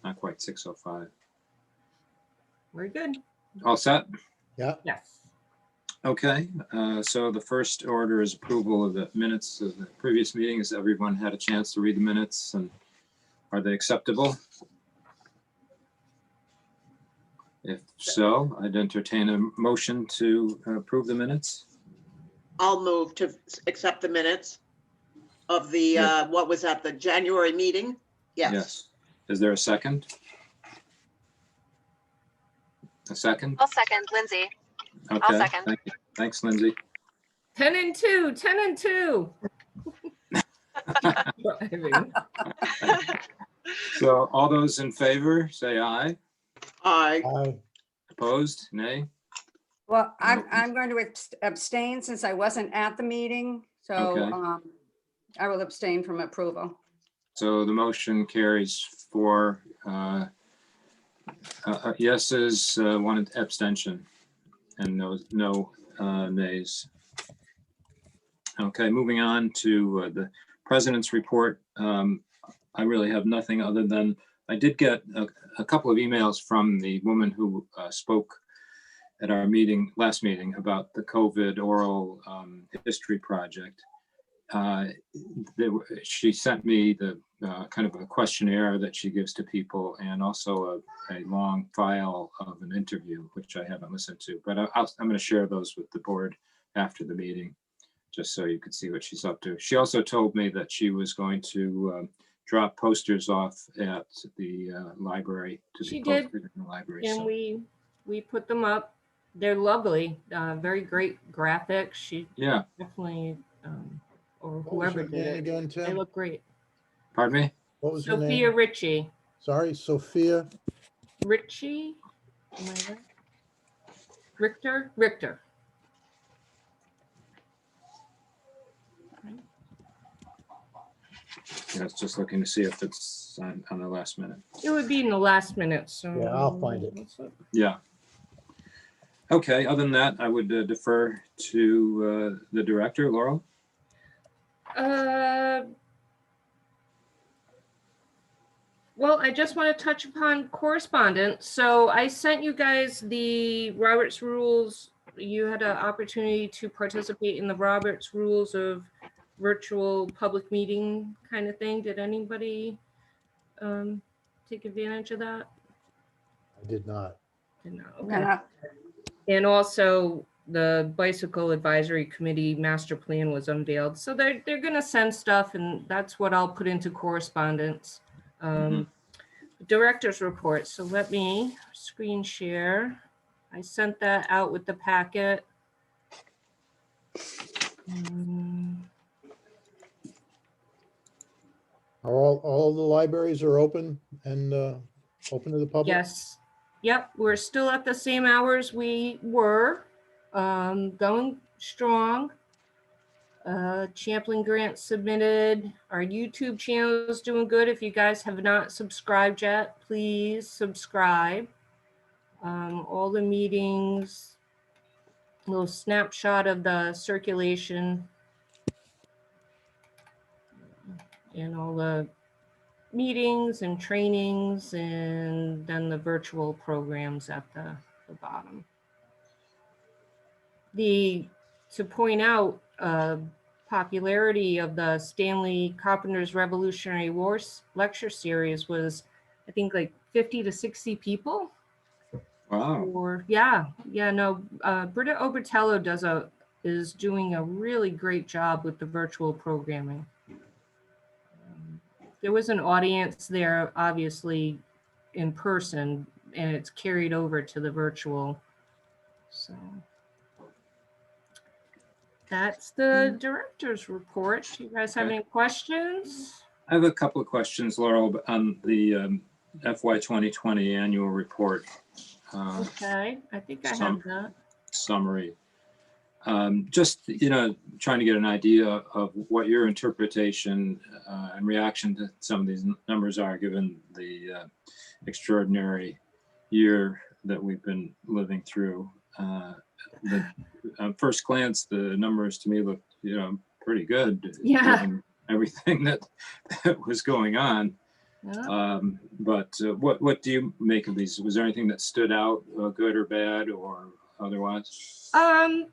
not quite 6:05. We're good. All set? Yeah, Yes. Okay, so the first order is approval of the minutes of the previous meeting. Has everyone had a chance to read the minutes, and are they acceptable? If so, I'd entertain a motion to approve the minutes. I'll move to accept the minutes of the, Yeah. what was that, the January meeting? Yes. Is there a second? A second? I'll second, Lindsay. Okay, second. thank you. Thanks, Lindsay. 10 and 2, 10 and 2. Driving. So all those in favor, say aye. Aye. Opposed, nay? Well, I'm going to abstain since I wasn't at the meeting, so Okay. I will abstain from approval. So the motion carries for yeses, one abstention, and no nays. Okay, moving on to the president's report. I really have nothing other than I did get a couple of emails from the woman who spoke at our last meeting about the COVID oral history project. She sent me the kind of a questionnaire that she gives to people, and also a long file of an interview, which I haven't listened to, but I'm going to share those with the board after the meeting, just so you could see what she's up to. She also told me that she was going to drop posters off at the library to She be did. posted in the library. And So, we put them up. They're lovely. Very great graphics. She yeah, definitely, or what was whoever her did name it. again, They Tim? look great. pardon me? What was her Sophia name? Ritchie. Sorry, Sophia. Ritchie? Am I right? Richter? Richter. I was just looking to see if it's on the last minute. It would be in the last minute, so. Yeah, I'll find it. What's up? Yeah. Okay, other than that, I would defer to the director, Laurel. Well, I just want to touch upon correspondence. So I sent you guys the Robert's Rules. You had an opportunity to participate in the Robert's Rules of virtual public meeting kind of thing. Did anybody take advantage of that? I did not. Did not. Okay. Yeah. And also the Bicycle Advisory Committee Master Plan was unveiled. So they're going to send stuff, and that's what I'll put into correspondence. Director's report. So let me screen share. I sent that out with the packet. Are all the libraries are open and open to the public? Yes. Yep. We're still at the same hours we were, going strong. Champlain grant submitted. Our YouTube channel is doing good. If you guys have not subscribed yet, please subscribe. All the meetings, a little snapshot of the circulation and all the meetings and trainings, and then the virtual programs at the bottom. To point out, popularity of the Stanley Carpenter's Revolutionary Wars lecture series was, I think, like 50 to 60 people. Wow. Or Britta Obertello is doing a really great job with the virtual programming. There was an audience there, obviously, in person, and it's carried over to the virtual. So that's the director's report. Do you guys have any questions? I have a couple of questions, Laurel, on the FY 2020 annual report. Okay, I think I have that. Summary. Just, trying to get an idea of what your interpretation and reaction to some of these numbers are, given the extraordinary year that we've been living through. First glance, the numbers to me look, pretty good. Yeah. Given everything that was going on. Yeah. But what do you make of these? Was there anything that stood out, good or bad or otherwise? I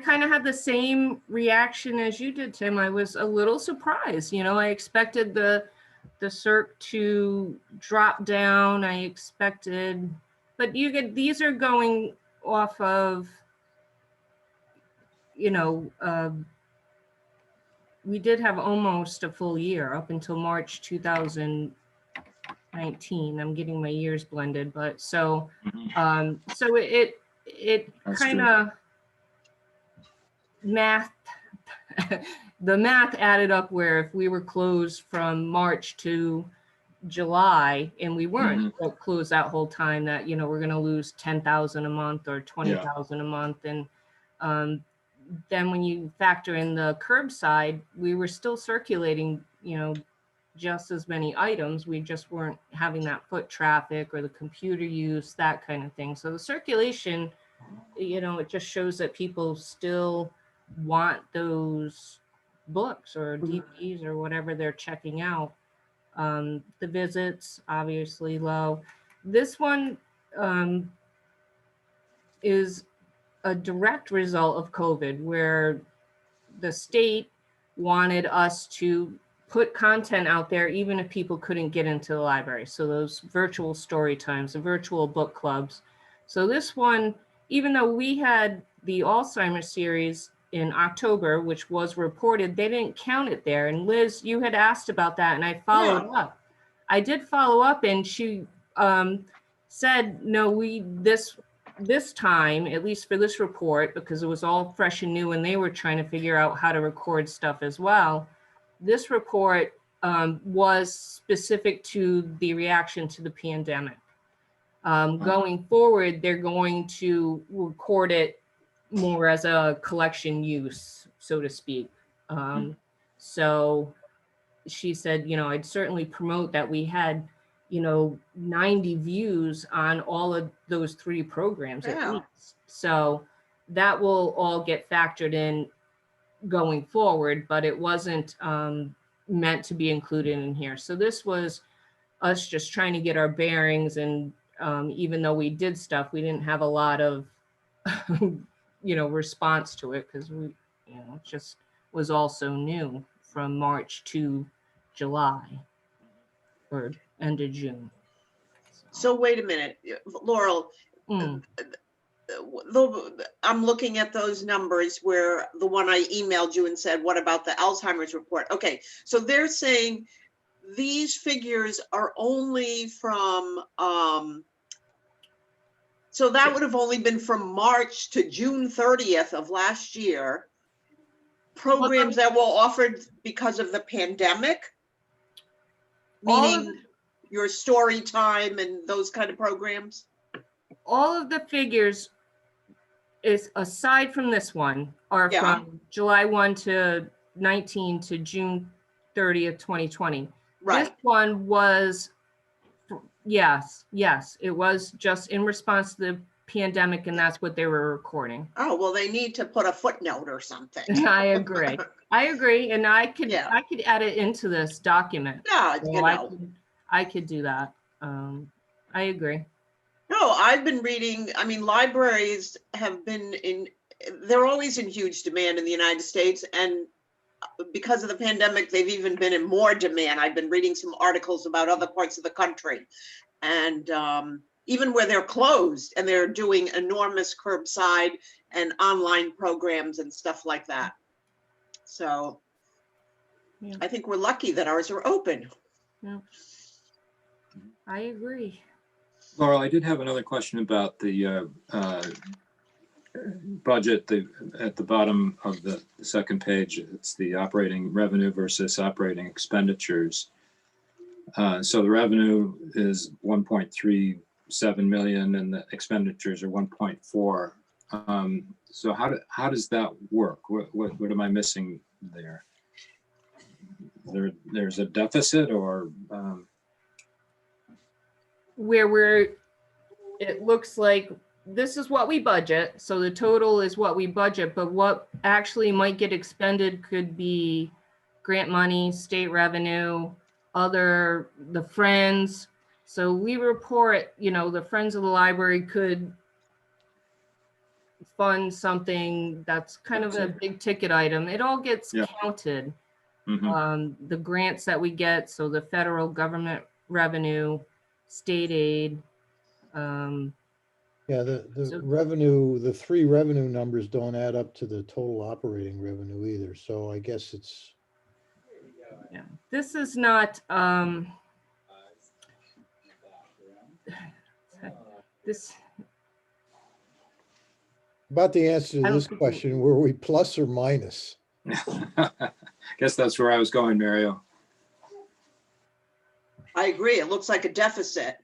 kind of had the same reaction as you did, Tim. I was a little surprised. I expected the circ to drop down. I expected, but these are going off of, we did have almost a full year up until March 2019. I'm getting my years blended, but so it That's kind of math. The math added up where if we were closed from March to July and we weren't closed that whole time, that we're going to lose 10,000 a month or 20,000 a month. And then when you factor in the curbside, we were still circulating just as many items. We just weren't having that foot traffic or the computer use, that kind of thing. So the circulation, it just shows that people still want those books or DVDs or whatever they're checking out. The visits, obviously low. This one is a direct result of COVID, where the state wanted us to put content out there even if people couldn't get into the library. So those virtual story times, the virtual book clubs. So this one, even though we had the Alzheimer's series in October, which was reported, they didn't count it there. And Liz, you had asked about that, and I followed up. I did follow up, and she said, no, this time, at least for this report, because it was all fresh and new and they were trying to figure out how to record stuff as well, this report was specific to the reaction to the pandemic. Going forward, they're going to record it more as a collection use, so to speak. So she said, I'd certainly promote that we had 90 views on all of those 3 programs at least. So that will all get factored in going forward, but it wasn't meant to be included in here. So this was us just trying to get our bearings, and even though we did stuff, we didn't have a lot of response to it, because we it just was also new from March to July or end of June. So wait a minute, Laurel, I'm looking at those numbers where the one I emailed you and said, what about the Alzheimer's report? Okay, so they're saying these figures are only from, so that would have only been from March to June 30th of last year. Programs that were offered because of the pandemic, meaning your story time and those kind of programs? All of the figures, is aside from this one, are from July 1 to 19 to June 30th, 2020. Right. This one was, yes, it was just in response to the pandemic, and that's what they were recording. Oh, well, they need to put a footnote or something. I agree, and I could add it into this document. Yeah, So I could do that. I agree. No, I've been reading, I mean, libraries have been they're always in huge demand in the United States. And because of the pandemic, they've even been in more demand. I've been reading some articles about other parts of the country. And even where they're closed, and they're doing enormous curbside and online programs and stuff like that. So I think we're lucky that ours are open. Yeah. I agree. Laurel, I did have another question about the budget. At the bottom of the second page, it's the operating revenue versus operating expenditures. So the revenue is 1.37 million and the expenditures are 1.4. So how does that work? What am I missing there? There's a deficit, or where it looks like this is what we budget. So the total is what we budget, but what actually might get expended could be grant money, state revenue, the Friends. So we report, the Friends of the Library could fund something that's kind of a big ticket item. It all gets Yeah. counted. Mhm. The grants that we get, so the federal government revenue, state aid. Yeah, the So- revenue, the three revenue numbers don't add up to the total operating revenue either. So I guess it's, Yeah, this is not, this, about the answer I to don't this think question, were we plus or minus? Guess that's where I was going, Mario. I agree. It looks like a deficit.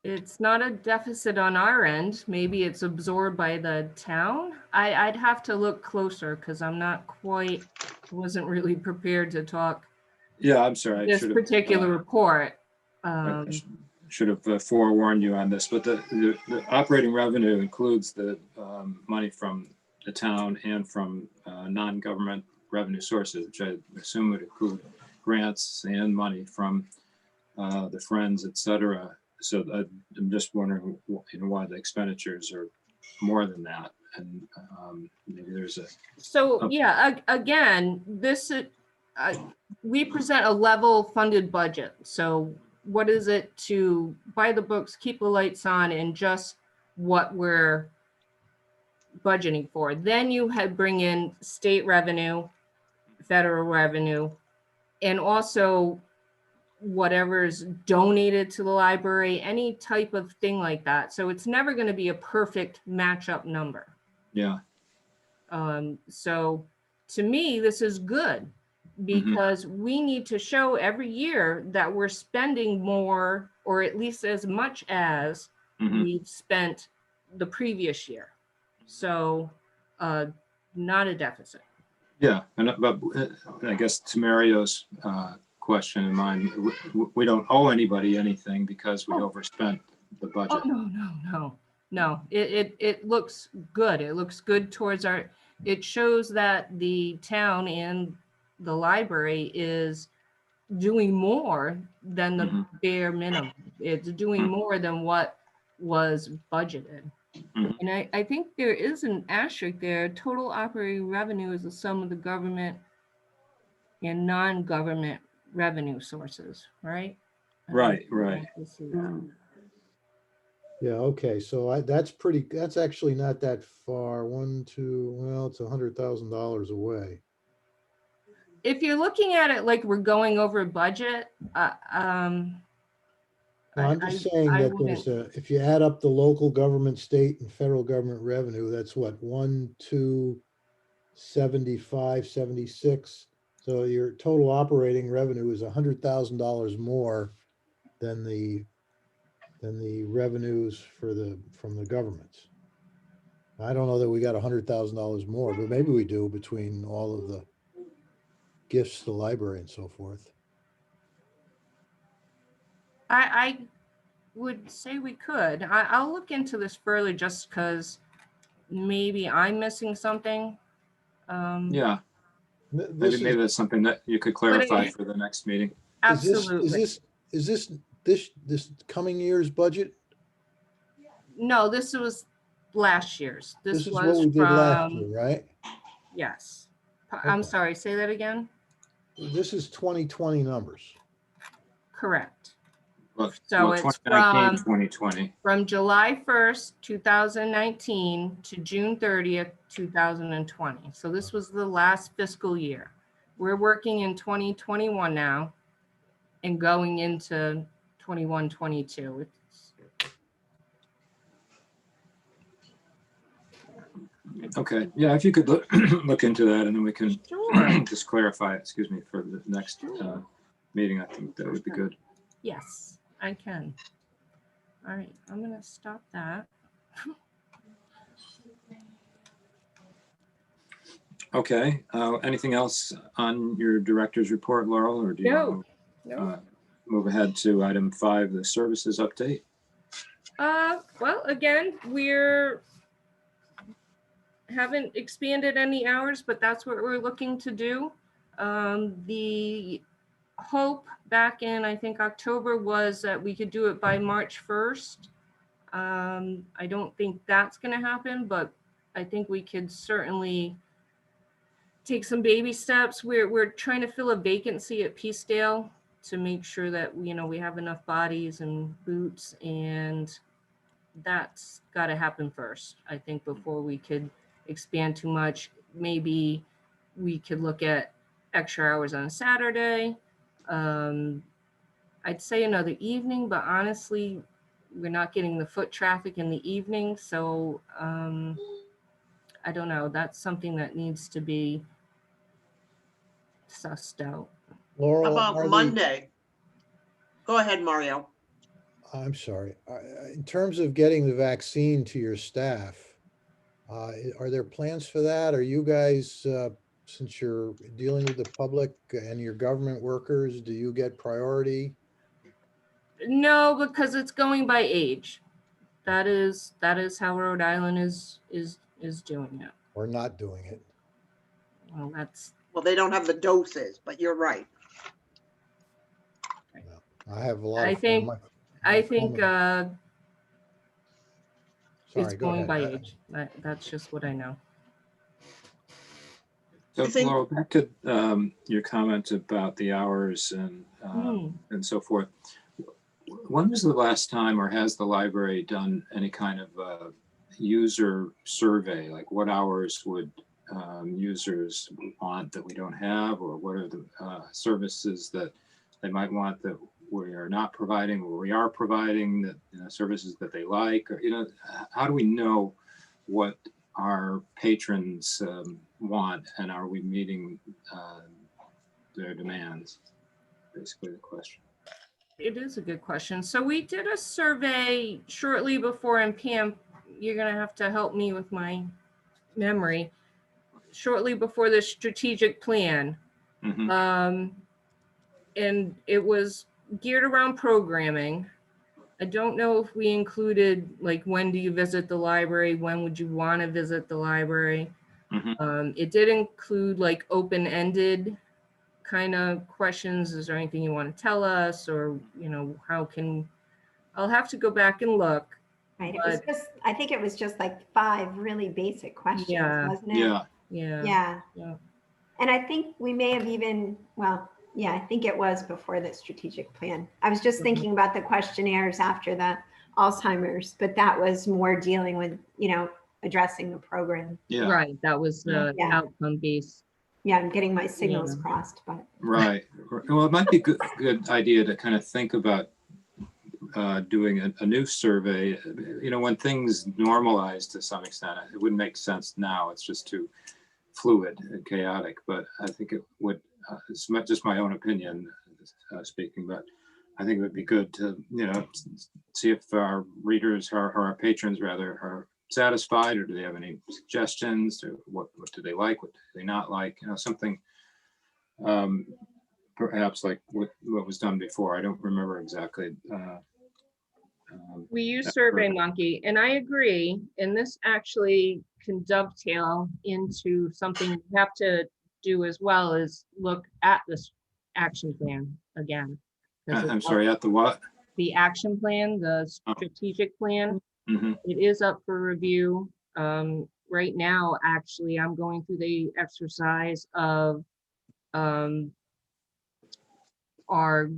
it's not a deficit on our end. Maybe it's absorbed by the town. I'd have to look closer because I'm not quite, wasn't really prepared to talk Yeah, I'm sorry. I this should have, particular report. I should have forewarned you on this, but the operating revenue includes the money from the town and from non-government revenue sources, which I assume would include grants and money from the Friends, et cetera. So I'm just wondering why the expenditures are more than that. And maybe there's a, So yeah, again, we present a level funded budget. So what is it to buy the books, keep the lights on, and just what we're budgeting for? Then you bring in state revenue, federal revenue, and also whatever's donated to the library, any type of thing like that. So it's never going to be a perfect matchup number. yeah. So to me, this is good because we need to show every year that we're spending more, or at least as much as we've spent the previous year. So not a deficit. Yeah, but I guess to Mario's question and mine, we don't owe anybody anything because we overspent the budget. Oh, no. It looks good. It looks good towards it shows that the town and the library is doing more than the bare minimum. It's doing more than what was budgeted. And I think there is an asterisk there. Total operating revenue is the sum of the government and non-government revenue sources, right? Right. Yeah, okay, so that's actually not that far. One, two, well, it's $100,000 away. If you're looking at it like we're going over budget, No, I'm just saying that there's if you add up the local government, state and federal government revenue, that's what, 1,275, 76. So your total operating revenue is $100,000 more than the revenues from the governments. I don't know that we got $100,000 more, but maybe we do between all of the gifts to the library and so forth. I would say we could. I'll look into this further just because maybe I'm missing something. Yeah, maybe that's something that you could clarify for the next meeting. Absolutely. Is this coming year's budget? No, this was last year's. This is was what we did last year, right? Yes. I'm Okay. sorry, say that again? This is 2020 numbers. Correct. Well, So it's 2019, 2020. From July 1st, 2019 to June 30th, 2020. So this was the last fiscal year. We're working in 2021 now and going into 21, 22. Okay, yeah, if you could look into that and then we can Sure. just clarify it, excuse me, for the next meeting, I think that would be good. Yes, I can. All right, I'm going to stop that. Okay, anything else on your director's report, Laurel, or do you want to move ahead to item 5, the services update? Well, again, we're haven't expanded any hours, but that's what we're looking to do. The hope back in, I think, October was that we could do it by March 1st. I don't think that's going to happen, but I think we could certainly take some baby steps. We're trying to fill a vacancy at Peacedale to make sure that, you know, we have enough bodies and boots, and that's got to happen first, I think, before we could expand too much. Maybe we could look at extra hours on a Saturday. I'd say another evening, but honestly, we're not getting the foot traffic in the evening. So I don't know. That's something that needs to be sussed out. How Laurel, about are the, Monday? Go ahead, Mario. I'm sorry, in terms of getting the vaccine to your staff, are there plans for that? Are you guys, since you're dealing with the public and your government workers, do you get priority? No, because it's going by age. That is how Rhode Island is doing it. Or not doing it? Well, that's Well, they don't have the doses, but you're right. I have a lot I of. think Sorry, it's go going ahead. by age. That's just what I know. So I think- Laurel, back to your comment about the hours and so forth. When was the last time, or has the library done any kind of user survey? Like what hours would users want that we don't have, or what are the services that they might want that we are not providing, or we are providing, that, you know, services that they like, or, you know, how do we know what our patrons want, and are we meeting their demands? Basically the question. It is a good question. So we did a survey shortly before, and Pam, you're going to have to help me with my memory. Shortly before the strategic plan. Mhm. And it was geared around programming. I don't know if we included, like, when do you visit the library? When would you want to visit the library? It did include like open-ended kind of questions. Is there anything you want to tell us? Or, you know, I'll have to go back and look. Right, it was But- just, I think it was just like 5 really basic questions, Yeah. wasn't it? Yeah. Yeah. Yeah. And I think we may have even, well, yeah, I think it was before the strategic plan. I was just thinking about the questionnaires after the Alzheimer's, but that was more dealing with, you know, addressing the program. Yeah. Right. That was the Yeah. outcome based. Yeah, I'm getting my signals Yeah. crossed, but Right. Well, it might be a good idea to kind of think about doing a new survey. You know, when things normalize to some extent, it wouldn't make sense now. It's just too fluid and chaotic. But I think it would. It's not just my own opinion speaking, but I think it would be good to, you know, see if our readers or our patrons rather are satisfied, or do they have any suggestions, or what do they like, what do they not like, you know, something perhaps like what was done before. I don't remember exactly. We use That's SurveyMonkey, and I agree. And this actually can dovetail into something we have to do as well, is look at this action plan again. 'Cause I'm it's sorry, at the what? the action plan, the strategic plan, Mhm. it is up for review. Right now, actually, I'm going through the exercise of our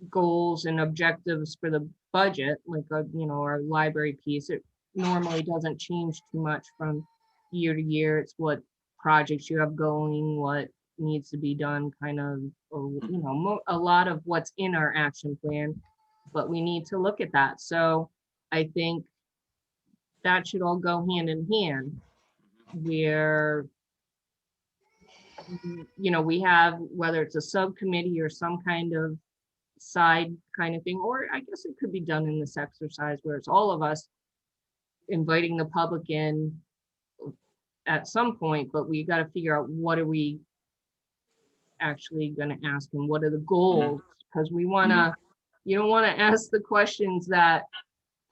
goals and objectives for the budget, like, you know, our library piece. It normally doesn't change too much from year to year. It's what projects you have going, what needs to be done, kind of, or, you know, a lot of what's in our action plan, but we need to look at that. So I think that should all go hand in hand, where, you know, we have, whether it's a subcommittee or some kind of side kind of thing, or I guess it could be done in this exercise where it's all of us inviting the public in at some point, but we got to figure out what are we actually going to ask them, what are the goals, because we want to, you don't want to ask the questions that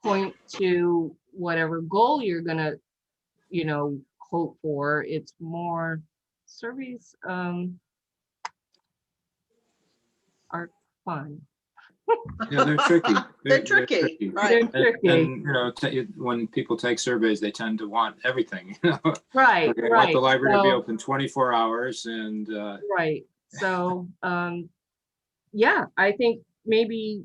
point to whatever goal you're going to you know, hope for. It's more surveys are fun. Yeah, they're tricky. They're tricky, right. They're And, tricky. you know, when people take surveys, they tend to want everything, you know. Right, They want right. the library to be So- open 24 hours and, Right. So, yeah, I think maybe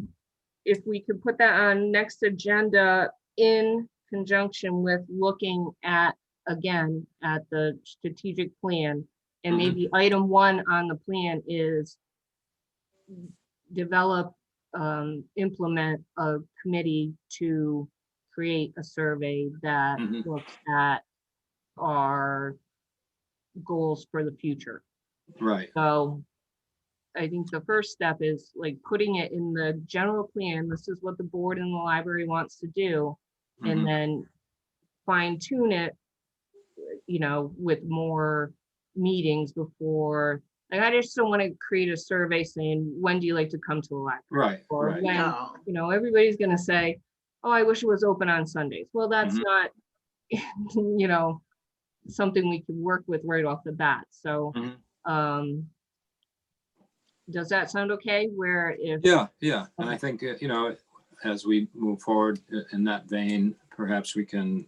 if we could put that on next agenda in conjunction with looking at, again, at the strategic plan. And Mhm. maybe item 1 on the plan is develop, implement a committee to create a survey that Mhm. looks at our goals for the future. right. So I think the first step is like putting it in the general plan. This is what the board and the library wants to do. And Mhm. then fine tune it, you know, with more meetings before. Like, I just don't want to create a survey saying, when do you like to come to the library? Right, Or right. when, No. you know, everybody's going to say, oh, I wish it was open on Sundays. Well, that's Mhm. not, you know, something we could work with right off the bat. So, Mhm. does that sound okay? Where if, Yeah, yeah. And I Okay. think, you know, as we move forward in that vein, perhaps we can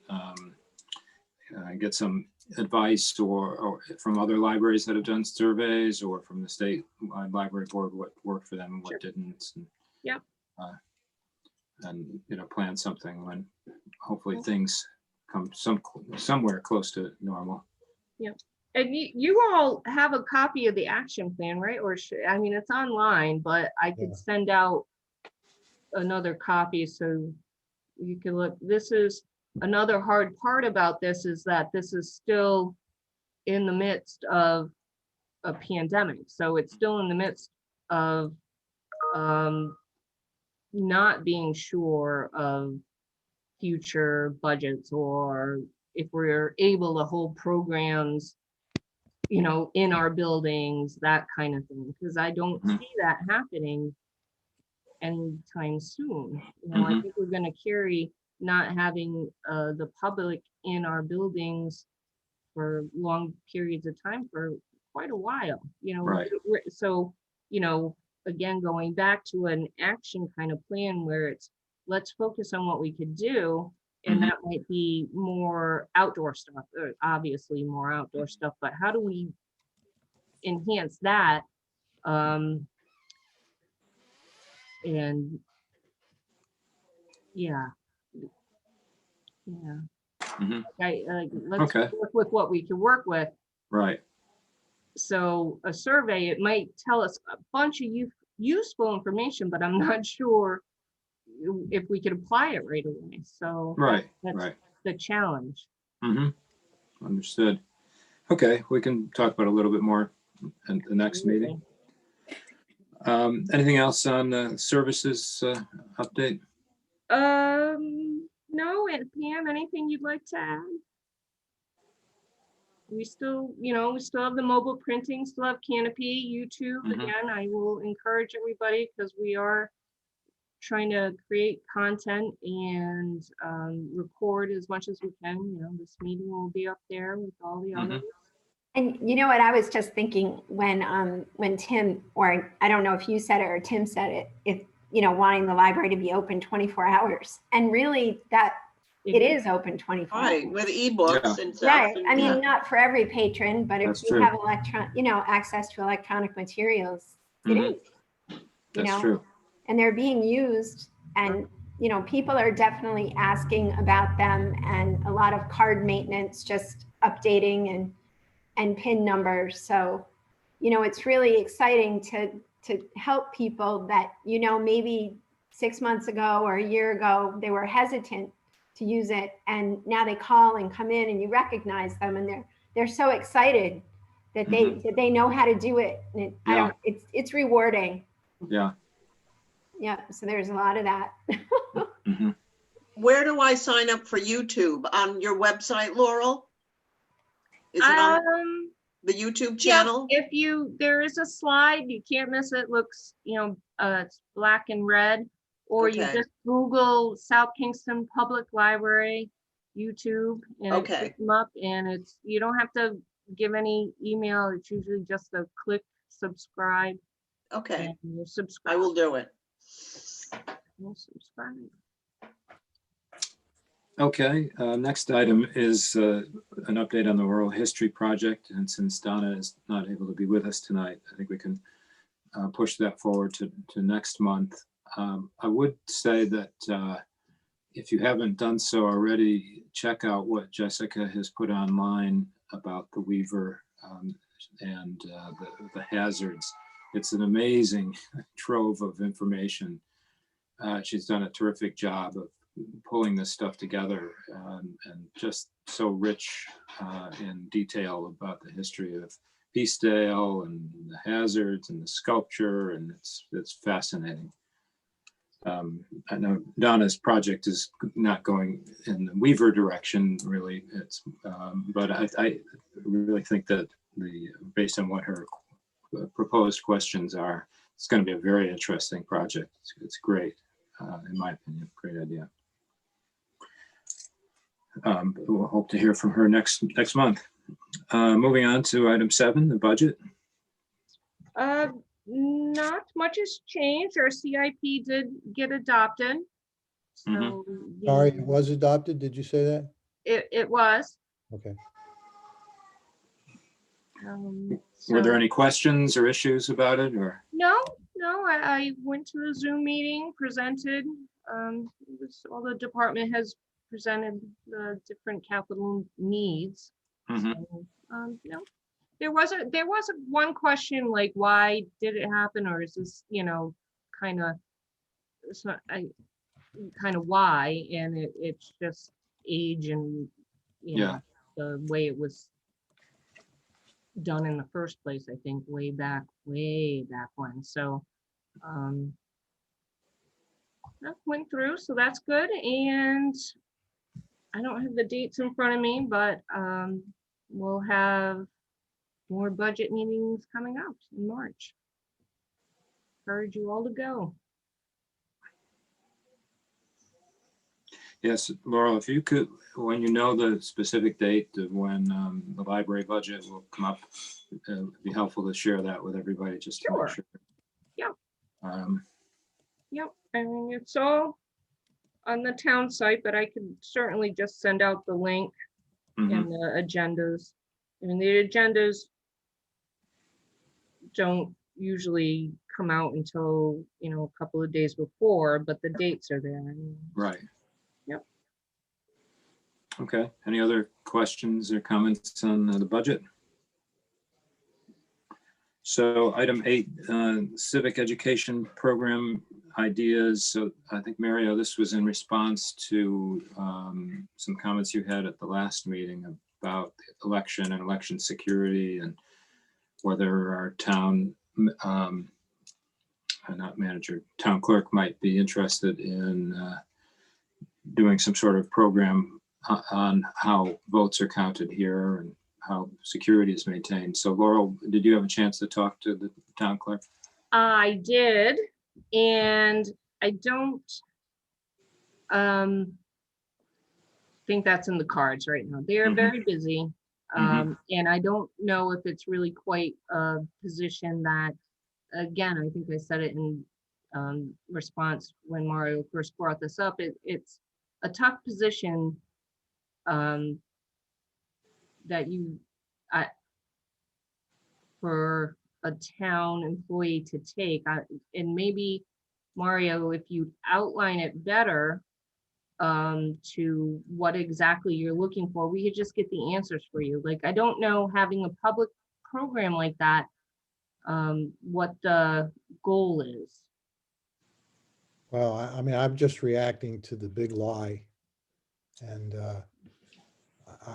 get some advice or from other libraries that have done surveys or from the state library board, what worked for them and what Sure. didn't. And, Yep. And, you know, plan something when hopefully Yeah. things come somewhere close to normal. and you all have a copy of the action plan, right? Or I mean, it's online, but I could Yeah. send out another copy so you can look. This is another hard part about this, is that this is still in the midst of a pandemic. So it's still in the midst of not being sure of future budgets, or if we're able to hold programs, you know, in our buildings, that kind of thing. Because I don't Mhm. see that happening anytime soon. You know, I Mhm. think we're going to carry not having the public in our buildings for long periods of time for quite a while. You know, Right. so, you know, again, going back to an action kind of plan where it's, let's focus on what we could do. And Mhm. that might be more outdoor stuff, obviously more outdoor stuff, but how do we enhance that? And yeah, yeah. Mhm. Let's Okay. work with what we can work with. Right. So a survey, it might tell us a bunch of useful information, but I'm not sure if we could apply it right away. So Right. that's Right. the challenge. Mhm. Understood. Okay, we can talk about it a little bit more in the next meeting. Anything else on the services update? No, and Pam, anything you'd like to add? We still, you know, we still have the mobile printing, still have Canopy, YouTube. Mhm. Again, I will encourage everybody, because we are trying to create content and record as much as we can. You know, this meeting will be up there with all the others. And you know what, I was just thinking when Tim, or I don't know if you said it or Tim said it, if, you know, wanting the library to be open 24 hours. And really that it is open 24 hours. Right, with ebooks and stuff. Right. and- I mean, yeah. not for every patron, but if That's you true. have access to electronic materials, it Mhm. is. You That's know, true. and they're being used, and you know, people are definitely asking about them, and a lot of card maintenance, just updating and PIN numbers. So, you know, it's really exciting to help people that, you know, maybe 6 months ago or a year ago, they were hesitant to use it. And now they call and come in and you recognize them, and they're so excited that they know how to do it. And it's rewarding. Yeah. Yeah. So there's a lot of that. Mhm. Where do I sign up for YouTube? On your website, Laurel? Is it on the YouTube channel? If there is a slide, you can't miss it. Looks, you know, it's black and red, or you Okay. just Google South Kingston Public Library. YouTube and it Okay. picks them up, and it's, you don't have to give any email. It's usually just a click subscribe Okay, and you I subscribe. will do it. You'll subscribe. Okay, next item is an update on the Oral History Project. And since Donna is not able to be with us tonight, I think we can push that forward to next month. I would say that if you haven't done so already, check out what Jessica has put online about the Weaver and the hazards. It's an amazing trove of information. She's done a terrific job of pulling this stuff together and just so rich in detail about the history of Peacedale and the hazards and the sculpture, and it's fascinating. I know Donna's project is not going in the Weaver direction, really. But I really think that based on what her proposed questions are, it's going to be a very interesting project. It's great, in my opinion. Great idea. We'll hope to hear from her next month. Moving on to item 7, the budget. Not much has changed. Our CIP did get adopted. So Sorry, it was adopted. Did you say that? it was. Okay. Were there So- any questions or issues about it, or? No, I went to a Zoom meeting, presented, all the department has presented the different capital needs. Mhm. So, no, there wasn't one question like, why did it happen? Or is this, kind of, why, and it's just age and, Yeah. the way it was done in the first place, I think, way back when. So that went through, so that's good. And I don't have the dates in front of me, but we'll have more budget meetings coming up in March. Encourage you all to go. Yes, Laurel, if you could, when you know the specific date of when the library budget will come up, it'd be helpful to share that with everybody, just to make Sure. sure. Yep. Um, Yep, I mean, it's all on the town site, but I could certainly just send out the link mhm. and the agendas. I mean, the agendas don't usually come out until, a couple of days before, but the dates are there. I mean, Right. Yep. Okay, any other questions or comments on the budget? So item 8, civic education program ideas. So I think, Mario, this was in response to some comments you had at the last meeting about the election and election security, and whether our town, not manager, town clerk might be interested in doing some sort of program on how votes are counted here and how security is maintained. So Laurel, did you have a chance to talk to the town clerk? I did, and I don't think that's in the cards right now. They are Mhm. very busy. Mhm. And I don't know if it's really quite a position that, again, I think I said it in response when Mario first brought this up. It's a tough position that for a town employee to take. And maybe, Mario, if you outline it better to what exactly you're looking for, we could just get the answers for you. Like, I don't know, having a public program like that, what the goal is. Well, I mean, I'm just reacting to the big lie. And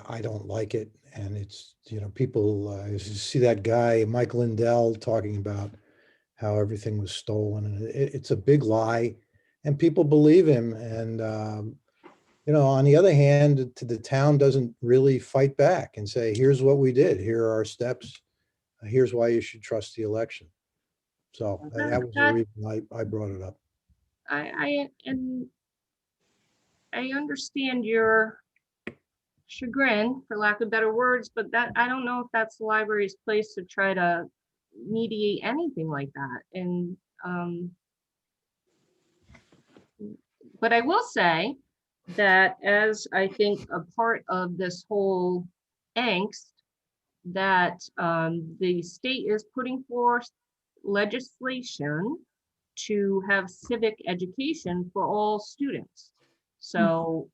I don't like it. And it's, people, you see that guy, Mike Lindell, talking about how everything was stolen. And it's a big lie. And people believe him. And, on the other hand, the town doesn't really fight back and say, here's what we did. Here are our steps. Here's why you should trust the election. So that was the reason I brought it up. I understand your chagrin, for lack of better words, but that, I don't know if that's the library's place to try to mediate anything like that. And, but I will say that as I think a part of this whole angst, that the state is putting forth legislation to have civic education for all students. So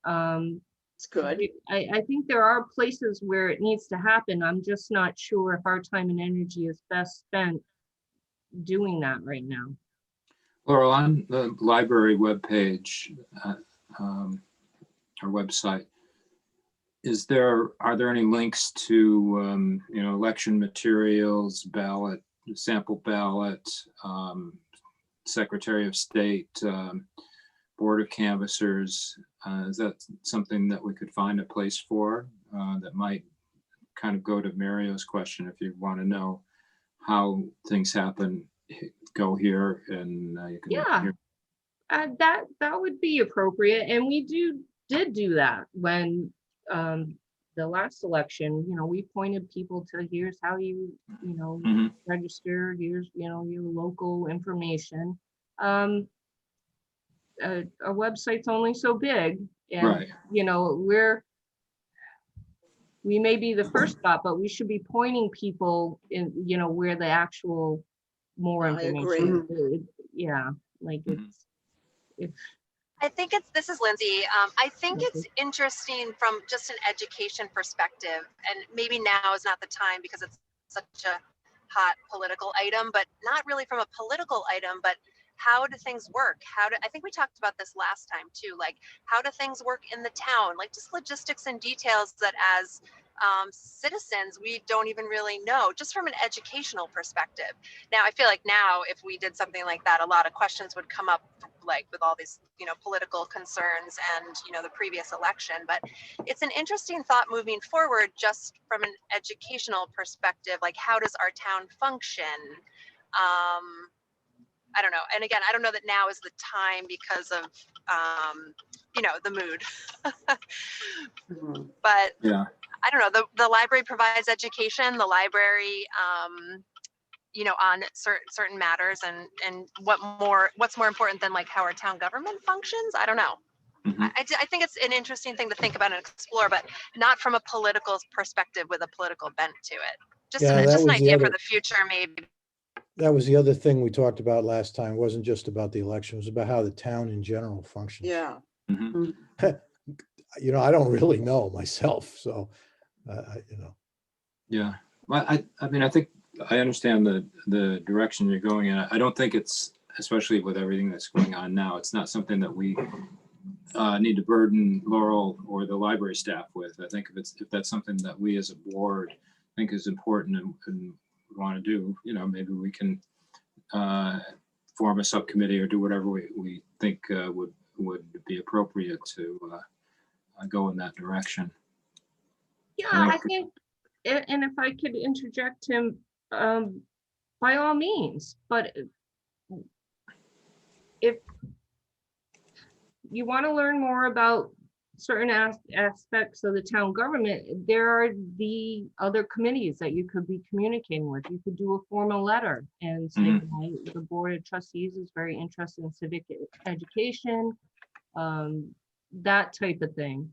It's good. I think there are places where it needs to happen. I'm just not sure if our time and energy is best spent doing that right now. Laurel, on the library webpage, our website, are there any links to election materials, ballot, sample ballot, Secretary of State, Board of Canvassers? Is that something that we could find a place for that might kind of go to Mario's question? If you want to know how things happen, go here and you can. Yeah. Hear. That would be appropriate, and we did do that when the last election. We pointed people to, here's how you Mhm. register, here's your local information. A website's only so big, and Right. we may be the first stop, but we should be pointing people in where the actual more I information. agree. Yeah, like Mhm. if this is Lindsay. I think it's interesting from just an education perspective, and maybe now is not the time because it's such a hot political item, but not really from a political item, but how do things work? I think we talked about this last time too, like how do things work in the town? Like just logistics and details that as citizens, we don't even really know, just from an educational perspective. Now, I feel like now if we did something like that, a lot of questions would come up, like with all these, political concerns and, the previous election. But it's an interesting thought moving forward, just from an educational perspective, like how does our town function? I don't know. And again, I don't know that now is the time because of, the mood. But Yeah. I don't know, the library provides education, the library, on certain matters, and what's more important than like how our town government functions? I don't know. Mhm. I think it's an interesting thing to think about and explore, but not from a political perspective with a political bent to it. Just Yeah, that just an was the idea other- for the future, maybe. That was the other thing we talked about last time. It wasn't just about the election. It was about how the town in general functions. Yeah. Mhm. I don't really know myself, so, Yeah. Well, I mean, I think I understand the direction you're going in. I don't think it's, especially with everything that's going on now, it's not something that we need to burden Laurel or the library staff with. I think if that's something that we as a board think is important and want to do, maybe we can form a subcommittee or do whatever we think would be appropriate to go in that direction. Yeah, I think, and if I could interject him, by all means, but if you want to learn more about certain aspects of the town government, there are the other committees that you could be communicating with. You could do a formal letter and say, the Board of Trustees is very interested in civic education, that type of thing.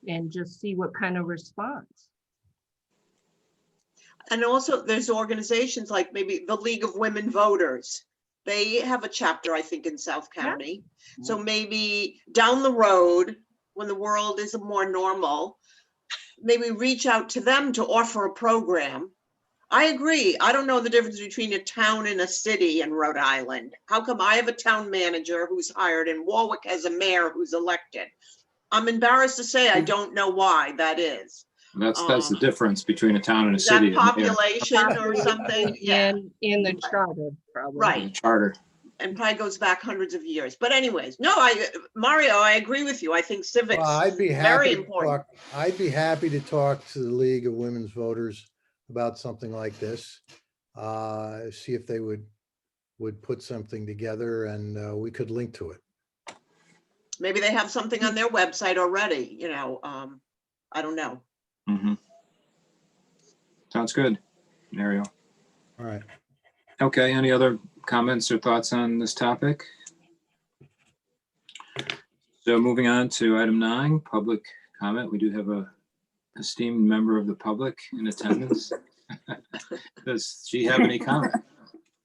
And just see what kind of response. And also there's organizations like maybe the League of Women Voters. They have a chapter, I think, in South County. Yeah. So maybe down the road, when the world is more normal, maybe reach out to them to offer a program. I agree. I don't know the difference between a town and a city in Rhode Island. How come I have a town manager who's hired and Warwick has a mayor who's elected? I'm embarrassed to say I don't know why that is. That's the difference between a town and a Is city. that population or something? Yeah. And in the charter, probably. Right. The charter. And probably goes back hundreds of years. But anyways, no, Mario, I agree with you. I think civics well, I'd be very happy to important. talk, I'd be happy to talk to the League of Women's Voters about something like this. See if they would put something together and we could link to it. Maybe they have something on their website already, you know, I don't know. Mhm. Sounds good, Mario. All right. Okay, any other comments or thoughts on this topic? So moving on to item 9, public comment. We do have a esteemed member of the public in attendance. Does she have any comment?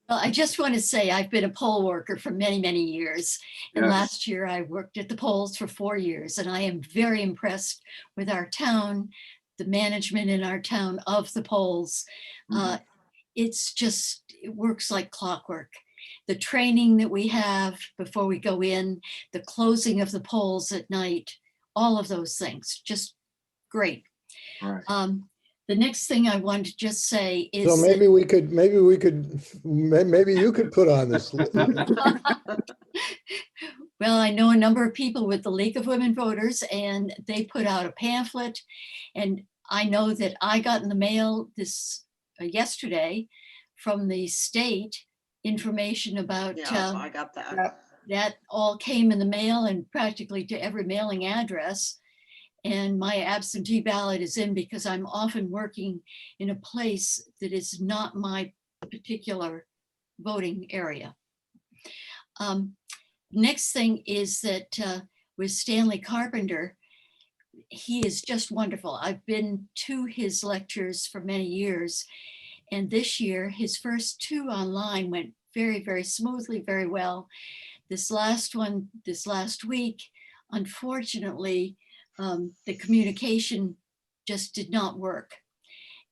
Well, I just want to say I've been a poll worker for many, many years. And Yes. last year I worked at the polls for 4 years, and I am very impressed with our town, the management in our town of the polls. Mhm. It's just, it works like clockwork. The training that we have before we go in, the closing of the polls at night, all of those things, just great. All right. The next thing I want to just say is. So that- maybe you could put on this. Well, I know a number of people with the League of Women Voters, and they put out a pamphlet. And I know that I got in the mail this yesterday from the state information about Yeah, I got that. Yep. that all came in the mail and practically to every mailing address. And my absentee ballot is in because I'm often working in a place that is not my particular voting area. Next thing is that with Stanley Carpenter, he is just wonderful. I've been to his lectures for many years. And this year, his first 2 online went very, very smoothly, very well. This last one, this last week, unfortunately, the communication just did not work.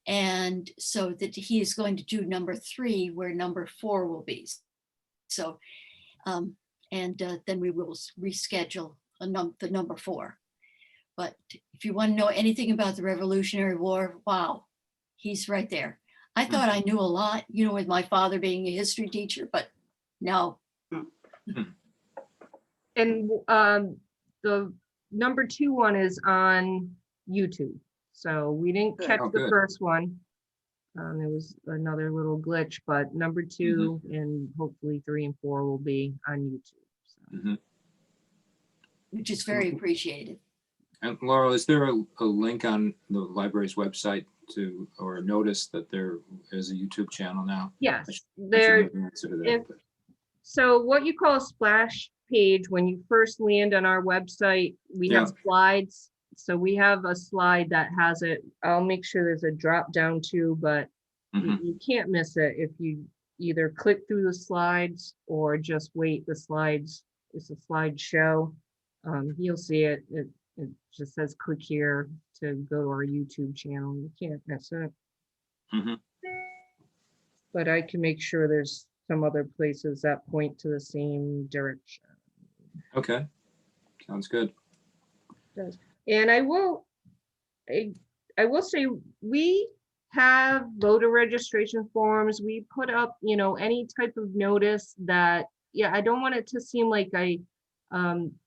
And so that he is going to do number 3 where number 4 will be. So, then we will reschedule the number 4. But if you want to know anything about the Revolutionary War, wow, he's right there. I thought I knew a lot, you know, with my father being a history teacher, but no. And the number 2 one is on YouTube. So we didn't Good. catch Oh, the good. first one. It was another little glitch, but number 2 and hopefully 3 and 4 will be on YouTube. So. Mhm. Which is very appreciated. And Laurel, is there a link on the library's website to, or a notice that there is a YouTube channel now? Yes, I should there. know the answer to that, if- but- So what you call a splash page, when you first land on our website, we have slides. So we have a slide that has it. I'll make sure there's a drop down too, but Mhm. you can't miss it if you either click through the slides or just wait. The slides, it's a slideshow. You'll see it. It just says click here to go to our YouTube channel. You can't miss it. Mhm. But I can make sure there's some other places that point to the same direction. Okay, sounds good. And I will say, we have voter registration forms. We put up, you know, any type of notice that, yeah, I don't want it to seem like I am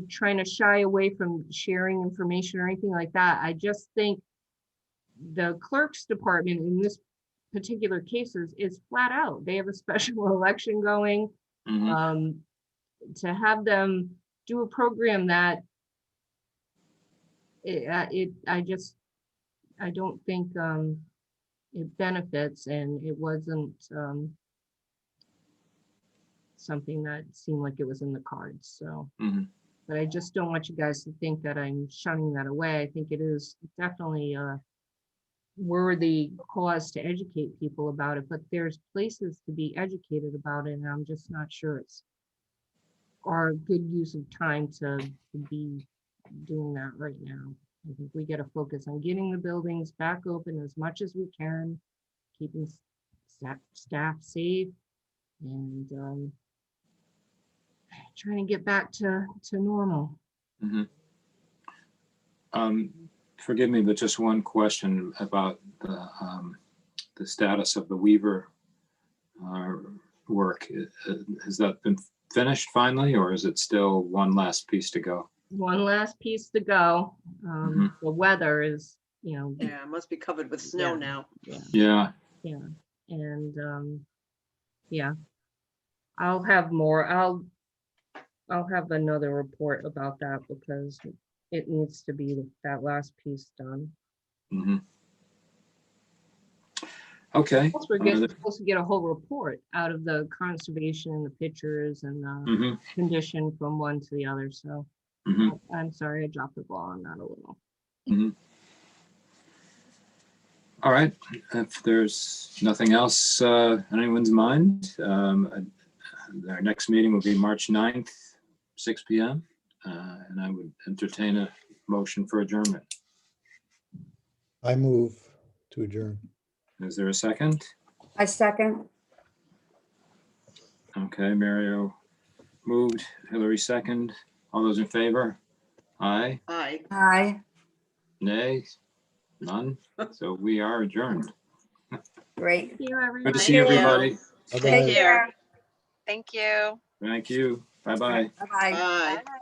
trying to shy away from sharing information or anything like that. I just think the clerk's department in this particular cases is flat out. They have a special election going. Mhm. To have them do a program that I don't think it benefits, and it wasn't something that seemed like it was in the cards. So, Mhm. but I just don't want you guys to think that I'm shunning that away. I think it is definitely a worthy cause to educate people about it, but there's places to be educated about it, and I'm just not sure it's our good use of time to be doing that right now. I think we got to focus on getting the buildings back open as much as we can, keeping staff safe, and trying to get back to normal. Mhm. Forgive me, but just one question about the status of the Weaver work. Has that been finished finally, or is it still one last piece to go? One last piece to go. The weather is, you know, Yeah, it must be covered with snow Yeah. now. Yeah. and yeah, I'll have more. I'll have another report about that because it needs to be that last piece done. Mhm. Okay. Plus, we're supposed to get a whole report out of the conservation and the pictures and the Mhm, condition from one to the other. So mhm, I'm sorry I dropped the ball on that a little. mhm. All right, if there's nothing else on anyone's mind, our next meeting will be March 9th, 6 p.m. And I would entertain a motion for adjournment. I move to adjourn. Is there a second? I second. Okay, Mario moved, Hillary second. All those in favor? Aye, Aye. Aye. nay, none. So we are adjourned. Great. Thank you, everyone. Good to see everybody. Bye-bye. Take care. Thank you. Thank you. Bye-bye. Bye-bye. Bye. Bye.